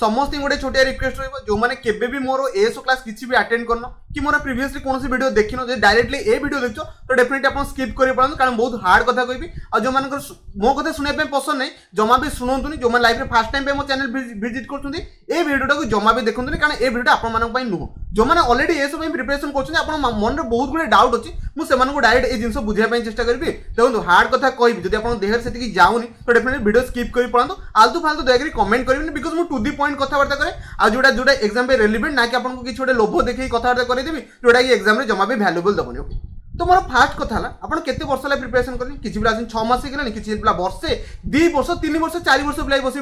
समस्त गोटे छोटिया रिक्वेस्ट रही जो मैंने केबे भी मोर एएसओ क्लास किसी भी अटेंड करन कि मोर प्रीवियसली कौन वीडियो देखिन जे डायरेक्टली ए वीडियो देखो तो डेफिनेटली आप स्किप कर पड़ो कारण बहुत हार्ड कथा कहबी और जो मान मो कथा सुनने पसंद नहीं जमा भी शुणुनी जो मैंने लाइफ में फर्स्ट टाइम मो चैनल विजिट कर वीडियो को जमा भी देखते कारण ए वीडियो आप नुह जो मैंने ऑलरेडी एएसओ प्रिपरेशन कर मन में बहुत गुड़े डाउट अच्छी मुझे डायरेक्ट ये जिन बुझाई चेष्टा करी देखो हार्ड कथा कहबी जब आप देहर से जाऊनी तो डेफिनेटली वीडियो स्किप कर पड़ो आलतू फालतू दयाक कमेंट करेंगे बिकज मुझे टू दी पॉइंट कथबार्ता करे आ जोटा एग्जाम पे रेलिवेंट ना कि आपको किसी गोटे लोभ देखिए कथबार्ता करदेवी जोटा कि एग्जाम जमा भी भैल्युएबल दबनी ओके तो मोर फास्ट कथा है आप केते वर्ष है प्रिपरेशन करें किसी पिला 6 मास होगा किसी पिला वर्षे 2 वर्ष 3 वर्ष 4 वर्ष पिला बस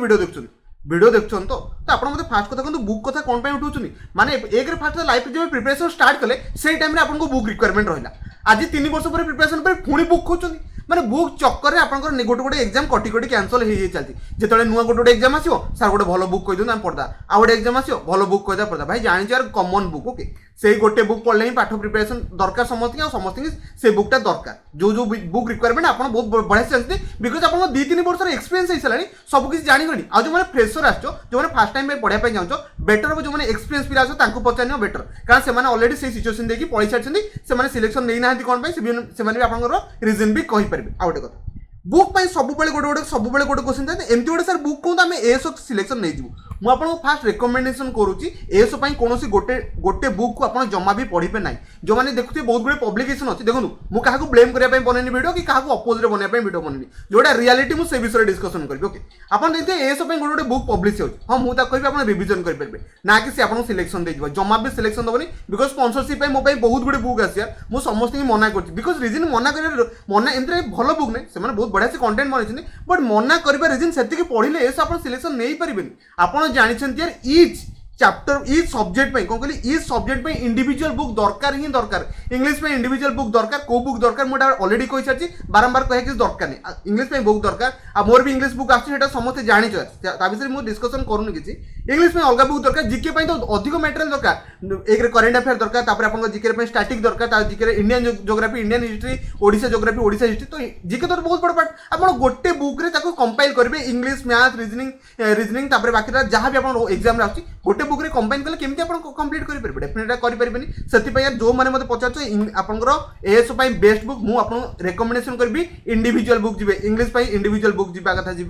वीडियो देखुन तो आप फास्ट कथा कहते बुक कथा कौन उठाऊँ माने एक फास्ट लाइफ जब प्रिपरेशन स्टार्ट कले से टाइम आपको बुक रिक्वायरमेंट रहा आज 3 वर्ष पर प्रिपरेशन पर पुणी बुक खोज माने बुक चक्कर में आप गोटे गोटे एग्जाम कटी कटी कैंसल हो चलती जो नुआ गोटे गोटे एग्जाम आसो सार गोटे भल बुक कहीदे पढ़दा आ गोटे एग्जाम आसो भल बुक कहीदा पढ़दा भाई जानी यार कमन बुक ओके से गोटे बुक पढ़ले ही पाठ प्रिपरेशन दरकार समस्त से बुकटा दरकार जो जो बुक रिक्वायरमेंट आप बहुत बढ़िया से जानते बिकज आप 2-3 वर्ष एक्सपीरियंस हो सारे सब किसी जानी आज जो मैंने फ्रेशर आसो जो फास्ट टाइम पढ़ाई चाहो बेटर हम जो मैंने एक्सपीरियंस पिला आसो पचार बेटर कारण से ऑलरेडी से सिचुएशन देखिए पढ़ी सारी सिलेक्शन नहीं ना कौन से आप रिजन भी कहीपर आ गोटे कथा बुक सब गोटे गोटे क्वेश्चन था एमती गोटे सर बुक कहूँ आम एएसओ सिलेक्शन नहीं जीवु मुझे फास्ट रिकमेंडेशन करुच्ची एएसओ कौन गोटे गोटे बुक को आप जमा भी पढ़े ना जो मैंने देखते बहुत गुड़े पब्लिकेशन अच्छी देखो मुझे क्या ब्लेम करने बनैनी वीडियो कि क्या अपोजिट बनवाई वीडियो बनैनी जोटा रियलिटी मुझे विषय डिस्कसन करी ओके आप देखते एएसओ गोटे गोटे बुक पब्लिश हो हाँ मुझे कह आप रिविजन करेंगे ना कि सी आपको सिलेक्शन दे जमा भी सिलेक्शन दबनी बिकज स्पॉन्सरशिप मो बहुत गुड़े बुक आसार मुझे समस्त मना कर बिकज रिजन मना कर मना एमती भल बुक नहीं से बहुत बढ़िया से कंटेंट बनाई बट मना कर रिजन से पढ़ले एस आप सिलेक्शन नहीं पारे आप जानते यार इच चैप्टर इच सब्जेक्ट कौन कहली इच सब्जेक्ट इंडिविजुअल बुक दरकार ही दरकार इंग्लिश में इंडिविजुअल बुक दरकार को बुक दरकार मुझे ऑलरेडी कही सारी बारंबार कहे कि दरकार नहीं इंग्लिश में बुक दरकार आ मोर भी इंग्लिश बुक आसे समस्त जानी विषय मुझे डिस्कसन करूनी किसी इंग्लिश में अलग बुक दरकार जीके तो अधिक मटेरियल दरकार एक करेन्ट अफेयर दरकार आप जीके स्टाटिक दरकार GK Indian geography Indian history Odisha geography Odisha history तो जीके तो बहुत बड़ पार्ट आप गोटे बुक रे कंपाइल करेंगे इंग्लिश मैथ रिजनिंग बाकी जहाँ भी आप एग्जाम आसी गोटे बुक रे कंबाइन कले केमती आप कंप्लीट कर पारे डेफिनेटली कर पारेनि से जो मैंने मतलब पचार आपंकर एएसओ बेस्ट बुक मुझे रेकमेंडेशन करी इंडिविजुअल बुक जी इंग्लिश इंडिविजुअल बुक जावा कथा जी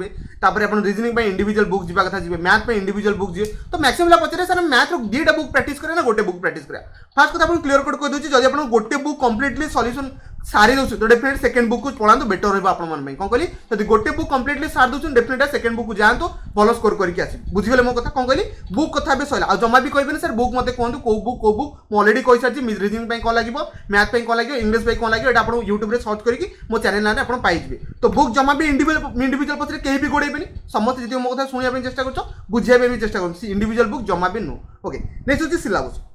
आप रिजनिंग इंडिविजुअल बुक जावा कथा जी मैथ इंडिविजुअल बुक जी तो मैक्सिमम पचारे सर मैथ दुईटा बुक प्राक्ट करें ना गोटे बुक प्राक्ट करें फास्ट कथा क्लीयर कट कर दूसरी जब आप गोटे बुक कम्प्लीटली सल्यूशन सारी दौर तो डेफिनेटली सेकेंड बुक को पढ़ाते बेटर रहा कौन कहली जब गोटे बुक कम्प्लीटली सारी दूसरी डेफिनेटली सेकेंड बुक को जातु भल स्कोर करके आस बुझीगले मो कथा कौन कहली बुक कथा भी सर जमा भी कहे सर बुक मत कहूँ कौ बुक ऑलरेडी कही सारी रिजनिंग कौन लगे मैथ कौन लगे इंग्लिश कौन लगे आप यूट्यूब सर्च करके मो चैनल ना आप पाइबे तो बुक जमा भी इंडिविजुअल पचर कहीं भी गोड़ेबे समस्त जी मो कथा शुणा चेष्टा कर बुझाई भी चेष्टा कर इंडिविजुअल बुक जमा भी नु ओके नेक्स्ट होची सिलेबस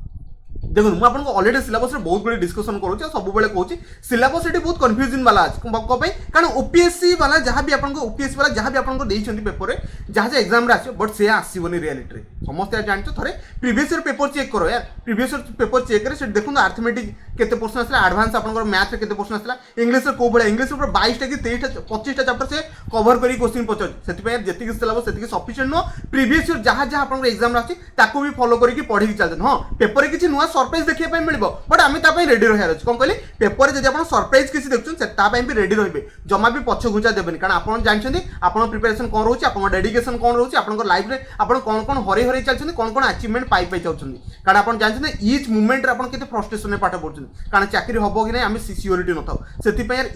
देखो मुझे आपको ऑलरेडी सिलेबस बहुत गुड़े डिस्कसन करुँच सब बेले कहूँ सिलेबस ये बहुत कन्फ्यूजन वाला अच्छे कौन कारण ओपीएससी वाला जहाँ भी आपको ओपीएससी वाला जहाँ भी आपको पेपर जहाँ जहाँ एग्जाम आस बट से आसबनी रियलिटी समस्त जानते थे प्रीवियस ईयर पेपर चेक करो यार प्रीवियस ईयर पेपर चेक करे देखो आर्थमेटिक केते पोर्शन आसला एडवांस आपन मैथ रे केते पोर्शन आसला इंग्लिश रे को बळे इंग्लिश रे 22 टा कि 23 टा 25 टा चैप्टर से कवर करी क्वेश्चन पचर सेति पे जेति कि सिलेबस सेति कि सफिशिएंट नो प्रीवियस ईयर जहाँ जहाँ आपन एग्जाम आछि ताको भी फॉलो करी कि पढी कि चलते हां पेपर रे किछि नुवा सरप्राइज देखिया पय मिलबो बट आमे ता पय रेडी रहयार अछि कोन कहली पेपर रे जदि आपन सरप्राइज किछि देखछन से ता पय भी रेडी रहबे जमा भी पछ घुंचा देबेनी कारण आपन जानछन्ती आपन प्रिपरेशन कोन रहउछि आपन डेडिकेशन कोन रहउछि आपन लाइफ रे आपन कोन कोन हरि हरि चलछन्ती कोन कोन अचीवमेंट पाई पाई चाउछन्ती कारण आपन जानछन्ती ईच मूवमेंट रे आपन केते फ्रस्ट्रेशन में पाठ पढछन्ती कारण चाकरी हम कि आम सियोरीटी न था से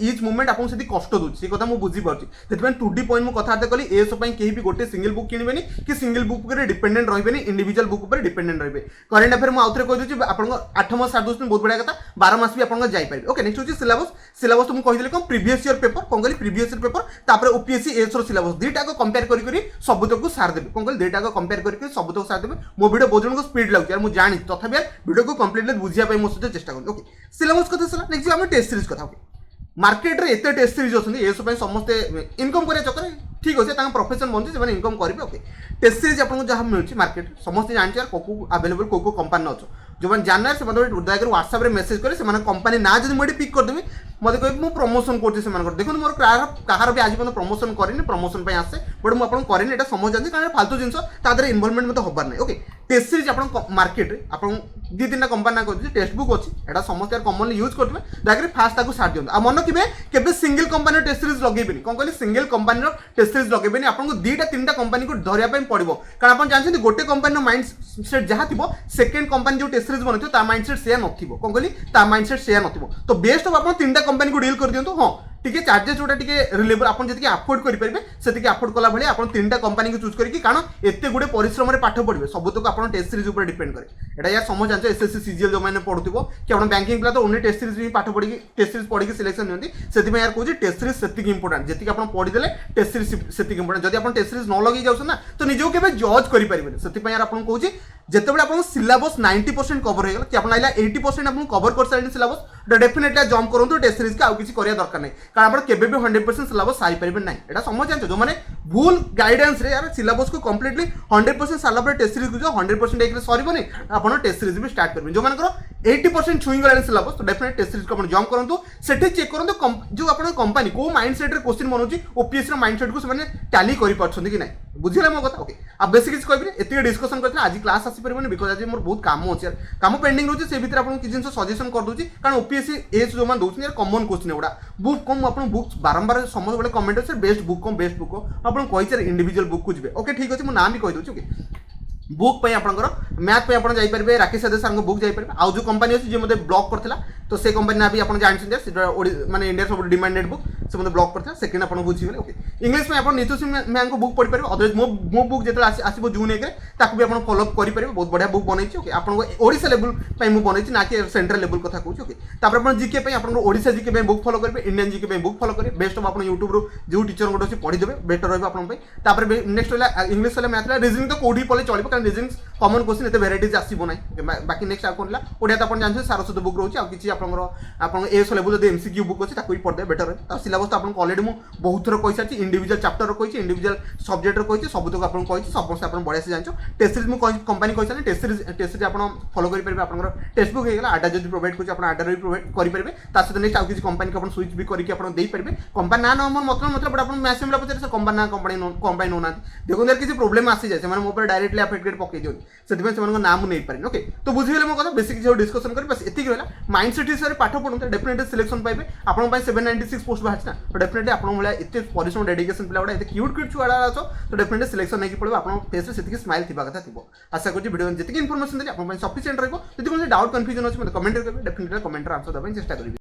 इच मुवमेंट आपको से कष्ट दूसरी कथा मुझे बुझीपार से 2D पॉइंट मुझे कथा कली एएसओ कहीं भी गोटे सिंगल बुक किणवेनी कि सिंगल बुक पर डिपेंडेंट रही इंडिविजुअल बुक पर डिपेंडेंट रही करेन्ट अफेयर मुझे आउे कही दूसरी आप 8 मास 7 बहुत बढ़िया कथा 12 मास भी आप जापारे ओके नेक्स्ट होची सिलेबस तो मुझे कही प्रीवियस ईयर पेपर कौन कहली प्रीवियस ईयर पेपर तापर ओपीएससी एएसओ सिलेबस दुईटा को कंपेयर करी सबुतक सार देवे कौन कहली दुईटा को कंपेयर करी सबुतक सार देवे मो वीडियो बहुत जन को स्पीड लगे यार मुझे जानी तथा यार वीडियो को कंप्लीटली बुझाई मो सहित चेष्टा करूँ ओके सिलेबस कथा सर नेक्स्ट आम टेस्ट सीरीज कथा मार्केट रे एते टेस्ट सीरीज अच्छी ये सब समस्ते इनकम करिया चक्कर ठीक अच्छे प्रोफेशन बनते से इनकम करेंगे ओके टेस्ट सीरीज आपको जहाँ मिलूँ मार्केट समस्त जानते को आवेलेबल को कंपानी अच्छो जो मैंने जानना से दयाकर व्हाट्सएप रे मेसेज करे से कंपानी ना जब मुझे पिक करदेवी मते कहबे मु प्रमोशन करछि से मानकर देखो मोर कहार भी आज पर्यंत प्रमोशन करिनि प्रमोशन पे आसे बट मु आपन करिनि एटा समझ जानछि कारण फालतू जिंस तादरे इन्वॉल्वमेंट मते होबार नै ओके टेस्ट सीरीज आपन मार्केट रे आपन दी तीन कंपनी ना कहछि टेक्स्ट बुक अछि एटा समस्त कॉमनली यूज करथिबे दागरे फास्ट ताको साथ दियंत आ मन किबे केबे सिंगल कंपनी टेस्ट सीरीज लगेबेनी कोन कहली सिंगल कंपनी रो टेस्ट सीरीज लगेबेनी आपन को दीटा तीनटा कंपनी को धरिया पे पड़िबो कारण आपन जानछथि गोटे कंपनी रो माइंड सेट जहा थिबो सेकंड कंपनी जो टेस्ट सीरीज बनथिबो ता माइंड सेट शेयर नथिबो कोन कहली ता माइंड सेट शेयर नथिबो तो बेस्ट ऑफ आपन तीनटा कंपनी को डील कर दियंतो हां टिके चार्जेस जोटा टिके रिलेबल आपन जति अफोर्ड करि परिबे सेति अफोर्ड कला भली आपन तीनटा कंपनी को चूज करी कारण एते गुडे परिश्रम रे पाठ पढिबे सबुतक आपन टेस्ट सीरीज ऊपर डिपेंड करे एटा या समझ जानछ एसएससी सीजीएल जो माने पढुथिबो कि आपन बैंकिंग प्ला तो ओनली टेस्ट सीरीज भी पाठ पढी टेस्ट सीरीज पढी सिलेक्शन नियंती सेति में यार कहूची टेस्ट सीरीज सेति इंपोर्टेंट जति आपन पढी देले टेस्ट सीरीज सेति इंपोर्टेंट जदि आपन टेस्ट सीरीज न लगी जाउछ ना तो निजो केबे जज करि परिबे सेति में यार आपन कहूची जेतेबेले आपन सिलेबस 90% कवर हो गेल कि आपन आइला 80% आपन कवर कर साइड सिलेबस तो डेफिनेटली जंप करंतु टेस्ट सीरीज का आ किछि करिया दरकार नै कारण आपन केबे भी 100% सिलेबस सारी परिबे नै एटा समझ जानछ जो माने भूल गाइडेंस रे यार सिलेबस को कंप्लीटली 100% साला पर टेस्ट सीरीज जो 100% एक रे सरीबो नै आपन टेस्ट सीरीज भी स्टार्ट करबे जो मानकर 80% छुई गला सिलेबस तो डेफिनेटली टेस्ट सीरीज को आपन जंप करंतु सेठी चेक करंतु जो आपन कंपनी को माइंडसेट रे क्वेश्चन बनउची ओपीएस रे माइंडसेट को माने टैली करि परछन कि नै बुझिले मो कथा ओके आ बेसिक किछ कहबे एते डिस्कशन करथि आज क्लास आसी परबोनी बिकॉज़ आज मोर बहुत काम अछि यार काम पेंडिंग रहउची से भीतर आपन किछ जिंस सजेशन कर दोची कारण ओपीएससी एस जो मान दोची यार कॉमन क्वेश्चन एडा बुक कम आपन बुक बारंबार समझ बले कमेंट अछि बेस्ट बुक कम बेस्ट बुक आपन कहि छ इंडिविजुअल बुक को जिबे ओके ठीक अछि मो नाम भी कहि दोची ओके बुक पे आपनकर मैथ पे आपन जाई परबे राकेश सदस्य सर बुक जाई परबे आ जो कंपनी अछि जे मते ब्लॉक करथिला तो से कंपनी ना भी आपन जानछन जे माने इंडिया सब डिमांडेड बुक से मते ब्लॉक करथिला सेकंड आपन बुझी गेले ओके इंग्लिश में आपन नीतू मैम को बुक पढ़ी परबे अदरवाइज मो बुक जेतला आसीबो जून 1 रे ताकू भी आपन फॉलो अप करि परबे बहुत बढ़िया बुक बनैछि ओके आपन को ओडिसा लेवल पे मु बनैछि ना कि सेंट्रल लेवल कथा कहूछि ओके तापर आपन जीके पे आपन ओडिसा जीके पे बुक फॉलो करबे इंडियन जीके पे बुक फॉलो करबे बेस्ट ऑफ आपन YouTube रो जो टीचर गोटे पढ़ी देबे बेटर रहबो आपन पे तापर नेक्स्ट वाला इंग्लिश वाला मैथ वाला रीजनिंग तो कोडी पले चलिबो कारण रीजनिंग कॉमन क्वेश्चन एते वेराइटीज आसीबो नै बाकी नेक्स्ट आ कोनला ओडिया त आपन जानछो सारस्वत बुक रहउछि आ किछि आपन एस लेवल दे एमसीक्यू बुक अछि ताकू पढ़ दे बेटर रह ता सिलेबस त आपन ऑलरेडी मु बहुत थोर कहि साची इंडिविजुअल चैप्टर रो कहि इंडिविजुअल सब्जेक्ट रो कहि सब तक आपन कहि सब से आपन बढ़िया से जानछो टेस्ट सीरीज मु कंपनी कहि सानी टेस्ट सीरीज आपन फॉलो करि परबे आपन टेक्स्ट बुक हे गेला आडा जदि प्रोवाइड करछि आपन आडा रो प्रोवाइड करि परबे ता से नेक्स्ट आ किछि कंपनी के आपन स्विच भी करि के आपन देई परबे कंपनी ना हमर मतलब बट आपन मैसेज मिला पछे से कंपनी ना कंपनी नो ना देखो देर किछि प्रॉब्लम आसी जाय से माने मो पर डायरेक्टली अफेक्टेड पके दियो सेति में से नाम नहीं पारे ओके तो बुझी गेले मो कथा बेसिक जो डिस्कशन कर बस एति रहला माइंडसेट हिसाब पाठ पढुते डेफिनेटली सिलेक्शन पाइबे आपन पाइ 796 पोस्ट बाहर ना तो डेफिनेटली आपन मोला एते परिश्रम डेडिकेशन पिला बडा एते क्यूट छुआडा आछो तो डेफिनेटली सिलेक्शन नहीं पड़बो आपन फेस रे सेति स्माइल थिबा कथा थिबो आशा करछि वीडियो जति इंफॉर्मेशन देली आपन पाइ सफिशिएंट रहबो जति कोनो डाउट कंफ्यूजन अछि मते कमेंट करबे डेफिनेटली कमेंट रे आंसर दबाइ चेष्टा करबे।